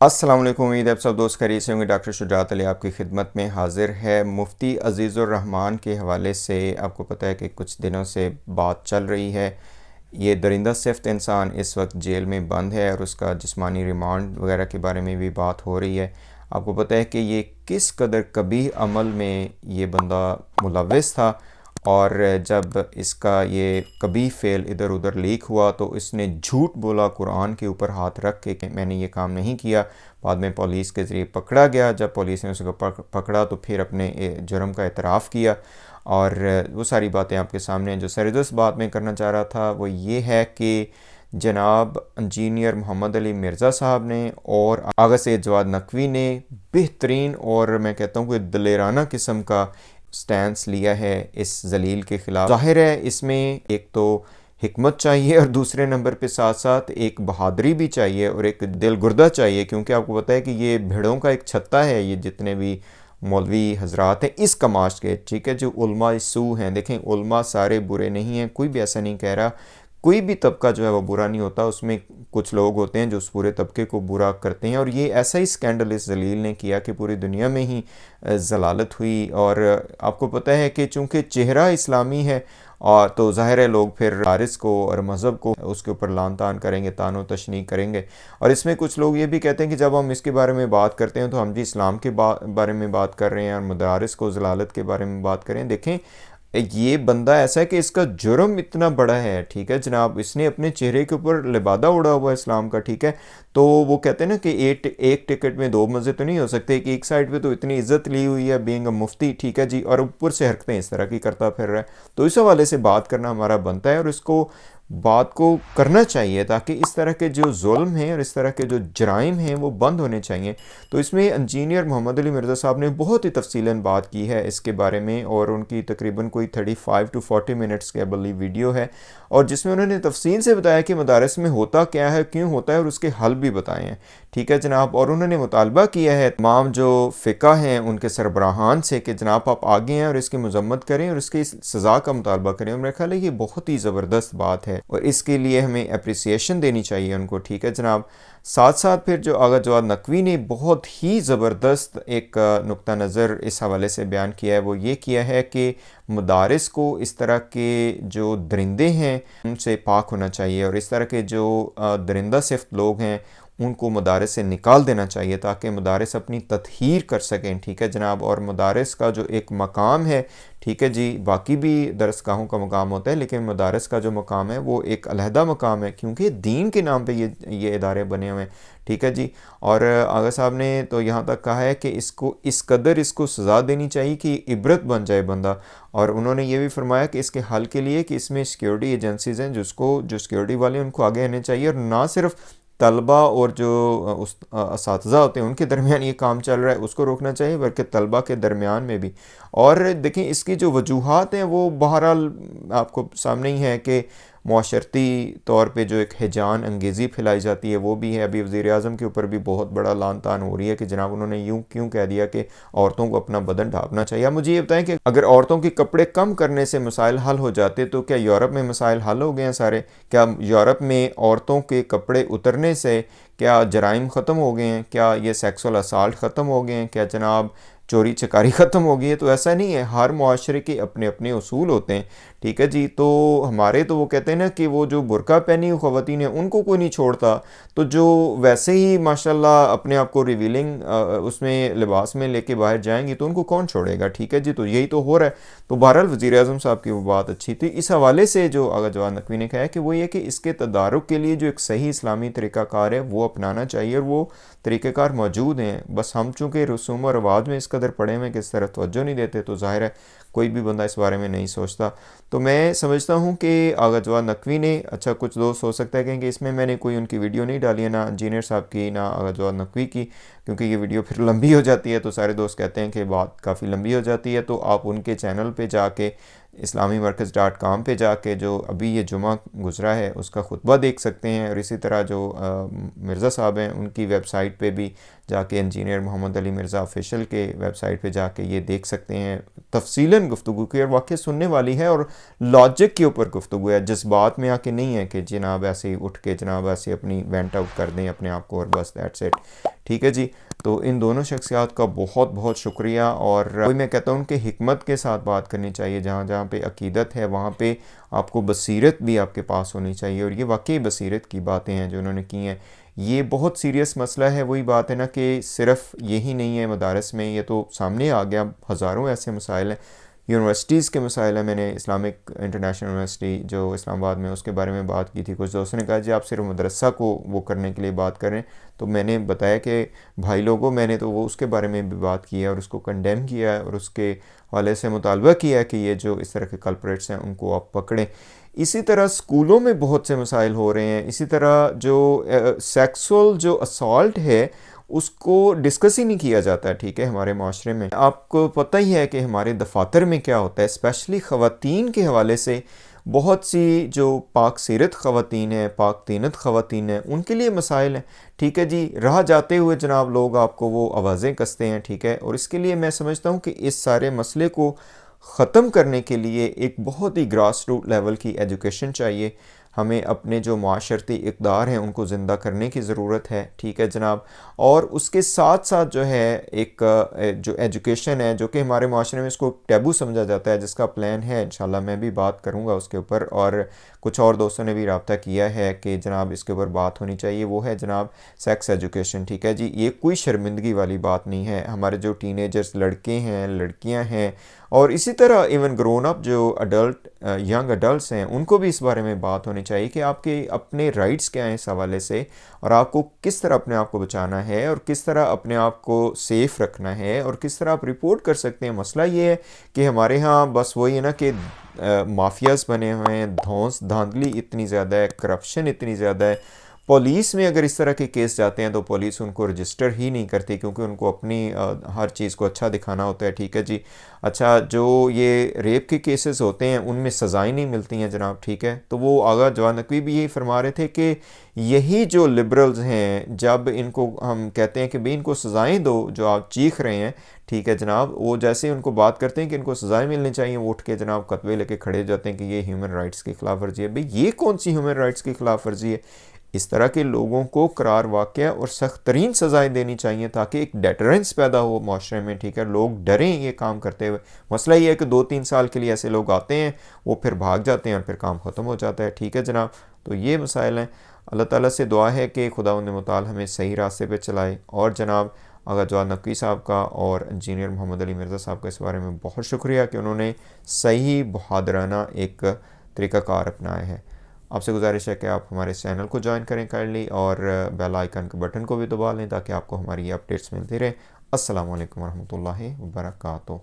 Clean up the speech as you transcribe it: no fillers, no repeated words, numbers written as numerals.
अस्सलाम वालेकुम। उम्मीद है आप सब दोस्त खैरियत से होंगे। डॉक्टर शुजात अली आपकी खिदमत में हाजिर है। मुफ्ती अजीज़ुर रहमान के हवाले से आपको पता है कि कुछ दिनों से बात चल रही है। ये दरिंदा सिफ्त इंसान इस वक्त जेल में बंद है और उसका जिस्मानी रिमांड वगैरह के बारे में भी बात हो रही है। आपको पता है कि ये किस कदर कबीह अमल में ये बंदा मुलव्विस था, और जब इसका ये कभी फ़ेल इधर उधर लीक हुआ तो इसने झूठ बोला कुरान के ऊपर हाथ रख के कि मैंने ये काम नहीं किया। बाद में पुलिस के ज़रिए पकड़ा गया। जब पुलिस ने उसको पकड़ा तो फिर अपने जुर्म का एतराफ़ किया, और वो सारी बातें आपके सामने। जो सरदस्त बात मैं करना चाह रहा था वो ये है कि जनाब इंजीनियर मोहम्मद अली मिर्ज़ा साहब ने और आगा सैयद जवाद नकवी ने बेहतरीन और मैं कहता हूँ कि दलेराना किस्म का स्टैंस लिया है इस जलील के ख़िलाफ़। ज़ाहिर है इसमें एक तो हिकमत चाहिए और दूसरे नंबर पे साथ साथ एक बहादुरी भी चाहिए और एक दिल गुर्दा चाहिए, क्योंकि आपको पता है कि ये भेड़ों का एक छत्ता है। ये जितने भी मौलवी हजरात हैं इस कमाश के, ठीक है, जो उलमा सू हैं, देखें उलमा सारे बुरे नहीं हैं, कोई भी ऐसा नहीं कह रहा। कोई भी तबका जो है वो बुरा नहीं होता, उसमें कुछ लोग होते हैं जो उस पूरे तबके को बुरा करते हैं। और ये ऐसा ही स्कैंडल इस जलील ने किया कि पूरी दुनिया में ही जलालत हुई। और आपको पता है कि चूँकि चेहरा इस्लामी है और तो ज़ाहिर है लोग फिर हारिस को और मज़हब को उसके ऊपर लान तान करेंगे, तानो तशनी करेंगे। और इसमें कुछ लोग ये भी कहते हैं कि जब हम इसके बारे में बात करते हैं तो हम भी इस्लाम के बारे में बात कर रहे हैं और मदारिस को ज़लालत के बारे में बात करें। देखें ये बंदा ऐसा है कि इसका जुर्म इतना बड़ा है, ठीक है जनाब, इसने अपने चेहरे के ऊपर लिबादा उड़ा हुआ है इस्लाम का, ठीक है। तो वो कहते हैं ना कि एक टिकट में दो मज़े तो नहीं हो सकते, कि एक साइड पे तो इतनी इज्जत ली हुई है बीइंग अ मुफ्ती, ठीक है जी, और ऊपर से हरकतें इस तरह की करता फिर रहा है। तो इस हवाले से बात करना हमारा बनता है और इसको बात को करना चाहिए ताकि इस तरह के जो जुल्म हैं और इस तरह के जो जराइम हैं वो बंद होने चाहिए। तो इसमें इंजीनियर मोहम्मद अली मिर्ज़ा साहब ने बहुत ही तफसीलन बात की है इसके बारे में, और उनकी तकरीबन कोई 35 to 40 मिनट्स के बली वीडियो है, और जिसमें उन्होंने तफसील से बताया कि मदारस में होता क्या है, क्यों होता है, और उसके हल भी बताए हैं, ठीक है जनाब। और उन्होंने मुतालबा किया है तमाम जो फ़िका हैं उनके सरबराहान से कि जनाब आप आगे हैं और इसकी मजम्मत करें और इसकी सज़ा का मुतालबा करें। और मेरा ख्याल है ये बहुत ही ज़बरदस्त बात है और इसके लिए हमें अप्रिसिएशन देनी चाहिए उनको, ठीक है जनाब। साथ साथ फिर जो आगा जवाद नकवी ने बहुत ही ज़बरदस्त एक नुक्ता नज़र इस हवाले से बयान किया है, वो ये किया है कि मदारिस को इस तरह के जो दरिंदे हैं उनसे पाक होना चाहिए, और इस तरह के जो दरिंदा सिफ्त लोग हैं उनको मदारिस से निकाल देना चाहिए ताकि मदारिस अपनी तत्हीर कर सकें, ठीक है जनाब। और मदारिस का जो एक मकाम है, ठीक है जी, बाकी भी दरसगाहों का मकाम होता है लेकिन मदारिस का जो मकाम है वो एक अलहदा मकाम है, क्योंकि दीन के नाम पे ये इदारे बने हुए हैं, ठीक है जी। और आगा साहब ने तो यहाँ तक कहा है कि इसको इस कदर इसको सज़ा देनी चाहिए कि इबरत बन जाए बंदा। और उन्होंने ये भी फरमाया कि इसके हल के लिए कि इसमें सिक्योरिटी एजेंसीज़ हैं जिसको जो सिक्योरिटी वाले उनको आगे आने चाहिए, और ना सिर्फ तलबा और जो उस असातिज़ा होते हैं उनके दरमियान ये काम चल रहा है उसको रोकना चाहिए, बल्कि तलबा के दरमियान में भी। और देखें इसकी जो वजूहात हैं वो बहरहाल आपको सामने ही है कि माशरती तौर पे जो एक हिजान अंगेज़ी फैलाई जाती है वो भी है। अभी वज़ीर आज़म के ऊपर भी बहुत बड़ा लान तान हो रही है कि जनाब उन्होंने यूँ क्यों कह दिया कि औरतों को अपना बदन ढाँपना चाहिए। मुझे ये बताएं कि अगर औरतों के कपड़े कम करने से मसाइल हल हो जाते तो क्या यूरोप में मसाइल हल हो गए हैं सारे? क्या यूरोप में औरतों के कपड़े उतरने से क्या जराइम ख़त्म हो गए हैं? क्या ये सेक्सुअल असाल्ट ख़त्म हो गए हैं? क्या जनाब चोरी चकारी ख़त्म हो गई है? तो ऐसा नहीं है, हर मुआशरे के अपने अपने उसूल होते हैं, ठीक है जी। तो हमारे तो वो कहते हैं ना कि वो जो बुरका पहनी हुई ख़वातीन हैं उनको कोई नहीं छोड़ता, तो जो वैसे ही माशाल्लाह अपने आप को रिवीलिंग उसमें लिबास में लेके बाहर जाएंगी तो उनको कौन छोड़ेगा, ठीक है जी। तो यही तो हो रहा है। तो बहरहाल वज़ीर आज़म साहब की वो बात अच्छी थी। इस हवाले से जो आगा जवाद नकवी ने कहा है कि वो ये कि इसके तदारुक के लिए जो एक सही इस्लामी तरीक़ाकार है वो अपनाना चाहिए, और वो तरीक़ेकार मौजूद हैं, बस हम चूँकि रसूम और रवाज में इस कदर पड़े हुए कि इस तरफ तवज्जो नहीं देते, तो ज़ाहिर है कोई भी बंदा इस बारे में नहीं सोचता। तो मैं समझता हूँ कि आगा जवाद नकवी ने, अच्छा कुछ दोस्त हो सकता है कहेंगे इसमें मैंने कोई उनकी वीडियो नहीं डाली है, ना इंजीनियर साहब की ना आगा जवाद नकवी की, क्योंकि ये वीडियो फिर लंबी हो जाती है। तो सारे दोस्त कहते हैं कि बात काफ़ी लंबी हो जाती है, तो आप उनके चैनल पे जाके islamimmarkaz.com पे जाके जो अभी ये जुमा गुज़रा है उसका खुतबा देख सकते हैं, और इसी तरह जो मिर्ज़ा साहब हैं उनकी वेबसाइट पे भी जाके इंजीनियर मोहम्मद अली मिर्ज़ा ऑफिशियल के वेबसाइट पे जाके ये देख सकते हैं। तफसीलन गुफ्तगू की और वाकई सुनने वाली है, और लॉजिक के ऊपर गुफ्तगू है, जज्बात में आके नहीं है कि जनाब ऐसे ही उठ के जनाब ऐसे अपनी वेंट आउट कर दें अपने आप को और बस दैट्स इट, ठीक है जी। तो इन दोनों शख्सियात का बहुत बहुत शुक्रिया। और वही मैं कहता हूँ कि हिकमत के साथ बात करनी चाहिए, जहाँ जहाँ पे अकीदत है वहाँ पे आपको बसीरत भी आपके पास होनी चाहिए। और ये वाकई बसीरत की बातें हैं जो उन्होंने की हैं। ये बहुत सीरियस मसला है। वही बात है ना कि सिर्फ यही नहीं है मदारस में, ये तो सामने आ गया, हज़ारों ऐसे मसाइल हैं। यूनिवर्सिटीज़ के मसाइल है। मैंने इस्लामिक इंटरनेशनल यूनिवर्सिटी जो इस्लामाबाद में, उसके बारे में बात की थी। कुछ दोस्तों ने कहा जी आप सिर्फ मदरसा को वो करने के लिए बात करें, तो मैंने बताया कि भाई लोगों, मैंने तो वो उसके बारे में भी बात की है और उसको कंडेम किया है और उसके हवाले से मुतालबा किया है कि ये जो इस तरह के कल्प्रेट्स हैं उनको आप पकड़ें। इसी तरह स्कूलों में बहुत से मसाइल हो रहे हैं। इसी तरह जो सेक्सुअल जो असॉल्ट है उसको डिस्कस ही नहीं किया जाता है, ठीक है, हमारे माशरे में। आपको पता ही है कि हमारे दफातर में क्या होता है, स्पेशली ख़वातीन के हवाले से बहुत सी जो पाक सीरत ख़वातीन हैं, पाक तीनत ख़वातीन हैं, उनके लिए मसाइल हैं, ठीक है जी। राह जाते हुए जनाब लोग आपको वो आवाज़ें कसते हैं, ठीक है। और इसके लिए मैं समझता हूँ कि इस सारे मसले को ख़त्म करने के लिए एक बहुत ही ग्रास रूट लेवल की एजुकेशन चाहिए। हमें अपने जो माशरती इक़दार हैं उनको ज़िंदा करने की ज़रूरत है, ठीक है जनाब। और उसके साथ साथ जो है एक जो एजुकेशन है जो कि हमारे माशरे में इसको टैबू समझा जाता है, जिसका प्लान है इंशाल्लाह मैं भी बात करूँगा उसके ऊपर, और कुछ और दोस्तों ने भी रब्ता किया है कि जनाब इसके ऊपर बात होनी चाहिए। वो है जनाब सेक्स एजुकेशन, ठीक है जी। ये कोई शर्मिंदगी वाली बात नहीं है। हमारे जो टीनेजर्स लड़के हैं, लड़कियां हैं, और इसी तरह इवन ग्रोन अप जो अडल्ट यंग अडल्ट्स हैं, उनको भी इस बारे में बात होनी चाहिए कि आपके अपने राइट्स क्या हैं इस हवाले से, और आपको किस तरह अपने आप को बचाना है और किस तरह अपने आप को सेफ़ रखना है और किस तरह आप रिपोर्ट कर सकते हैं। मसला ये है कि हमारे यहाँ बस वही है ना कि माफियाज़ बने हुए हैं, धौंस धांधली इतनी ज़्यादा है, करप्शन इतनी ज़्यादा है। पुलिस में अगर इस तरह के केस जाते हैं तो पुलिस उनको रजिस्टर ही नहीं करती, क्योंकि उनको अपनी हर चीज़ को अच्छा दिखाना होता है, ठीक है जी। अच्छा, जो ये रेप के केसेस होते हैं उनमें सज़ाएं नहीं मिलती हैं जनाब, ठीक है। तो वो आगा जवान नकवी भी यही फरमा रहे थे कि यही जो लिबरल्स हैं, जब इनको हम कहते हैं कि भाई इनको सज़ाएं दो, जो आप चीख रहे हैं, ठीक है जनाब, वो जैसे ही उनको बात करते हैं कि इनको सज़ाएं मिलनी चाहिए, वो उठ के जनाब कतवे लेके खड़े हो जाते हैं कि ये ह्यूमन राइट्स की खिलाफ वर्जी है। भाई ये कौन सी ह्यूमन राइट्स की खिलाफ वर्जी है? इस तरह के लोगों को करार वाक़या और सख्त तरीन सज़ाएँ देनी चाहिए ताकि एक डेटरेंस पैदा हो माशरे में, ठीक है। लोग डरें ये काम करते हुए। मसला ये है कि 2-3 साल के लिए ऐसे लोग आते हैं, वो फिर भाग जाते हैं और फिर काम ख़त्म हो जाता है, ठीक है जनाब। तो ये मसाइल हैं। अल्लाह ताला से दुआ है कि खुदावंद मुताल हमें सही रास्ते पे चलाए। और जनाब आगा जवाद नकवी साहब का और इंजीनियर मोहम्मद अली मिर्ज़ा साहब का इस बारे में बहुत शुक्रिया कि उन्होंने सही बहादराना एक तरीक़ाकार अपनाया है। आपसे गुजारिश है कि आप हमारे चैनल को ज्वाइन करें काइंडली, और बेल आइकन के बटन को भी दबा लें ताकि आपको हमारी अपडेट्स मिलती रहे। अस्सलाम वालेकुम रहमतुल्लाहि व बरकातुहू।